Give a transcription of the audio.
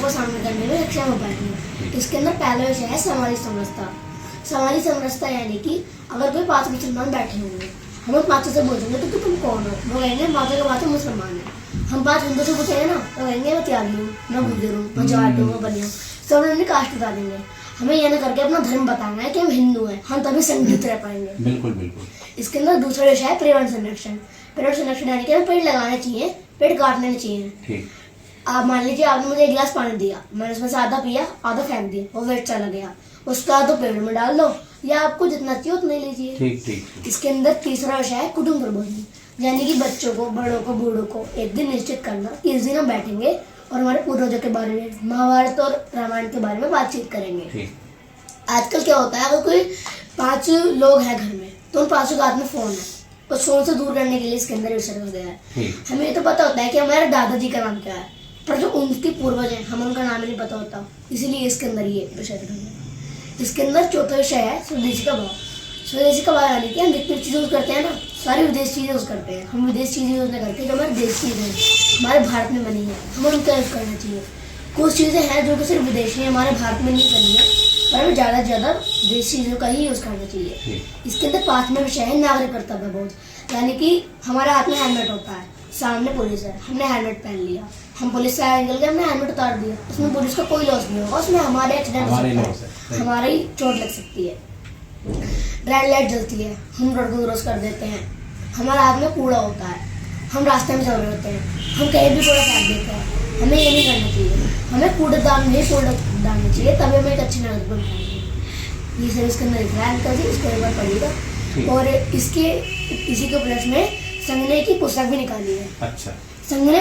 को सामने करने में सक्षम हो पाएंगे। इसके अंदर पहला विषय है सामाजिक समरसता। सामाजिक समरसता यानी कि अगर कोई 5 मुसलमान बैठे होंगे, हम उन 5 से पूछेंगे तो तुम कौन हो, वो कहेंगे माता के बात मुसलमान है। हम 5 हिंदू से पूछेंगे ना, तो कहेंगे मैं त्यागी हूँ, मैं गुजर हूँ, मैं जाट हूँ, मैं बनी हूँ। सब अपनी कास्ट बता देंगे। हमें यह ना करके अपना धर्म बताना है कि हम हिंदू हैं, हम तभी संगठित रह पाएंगे। बिल्कुल बिल्कुल। इसके अंदर दूसरा विषय है पर्यावरण संरक्षण। पर्यावरण संरक्षण यानी कि हमें पेड़ लगाने चाहिए, पेड़ काटने नहीं चाहिए। ठीक। आप मान लीजिए आपने मुझे 1 गिलास पानी दिया, मैंने उसमें से आधा पिया, आधा फेंक दिया, वो वेस्ट चला गया, उसका तो पेड़ में डाल दो या आपको जितना चाहिए उतना ही लीजिए। ठीक ठीक। इसके अंदर तीसरा विषय है कुटुंब प्रबोधन, यानी कि बच्चों को, बड़ों को, बूढ़ों को एक दिन निश्चित करना कि इस दिन हम बैठेंगे और हमारे पूर्वजों के बारे में, महाभारत और रामायण के बारे में बातचीत करेंगे। ठीक। आजकल क्या होता है, अगर कोई 5 लोग हैं घर में तो उन 5 के हाथ में फोन है, उस फोन से दूर करने के लिए इसके अंदर विषय हो गया है। हमें ये तो पता होता है कि हमारे दादाजी का नाम क्या है, पर जो उनके पूर्वज हैं हमें उनका नाम ही नहीं पता होता, इसीलिए इसके अंदर ये विषय रखा गया है। इसके अंदर चौथा विषय है स्वदेशी का भाव। स्वदेशी का भाव यानी कि हम जितनी चीज़ यूज़ करते हैं ना, सारी विदेश चीज़ें यूज़ करते हैं। हम विदेश चीज़ें यूज़ नहीं करके जो हमारे देश चीज़ें हैं, हमारे भारत में बनी है, हमें उनका यूज़ करना चाहिए। कुछ चीज़ें हैं जो कि सिर्फ विदेशी हैं, हमारे भारत में नहीं बनी है, पर हमें ज़्यादा से ज़्यादा देश चीज़ों का ही यूज़ करना चाहिए। इसके अंदर 5वां विषय है नागरिक कर्तव्य बोध, यानी कि हमारे हाथ में हेलमेट होता है, सामने पुलिस है, हमने हेलमेट पहन लिया, हम पुलिस से आगे निकल के हमने हेलमेट उतार दिया, उसमें पुलिस का कोई लॉस नहीं होगा, उसमें हमारे एक्सीडेंट हो सकता है, हमारी चोट लग सकती है। रेड लाइट जलती है, हम रोड को क्रॉस कर देते हैं, हमारे हाथ में कूड़ा होता है, हम रास्ते में चल रहे होते हैं, हम कहीं भी कूड़ा फेंक देते हैं। हमें ये नहीं करना चाहिए, हमें कूड़ेदान में कूड़ा डालना चाहिए, तभी हमें एक अच्छी नागरिक बन पाएंगे। ये सब इसके अंदर लिखा है, अंकल जी इसको एक बार पढ़िएगा। और इसी के उपलक्ष्य में संघ ने की पुस्तक भी निकाली है। अच्छा। संघ ने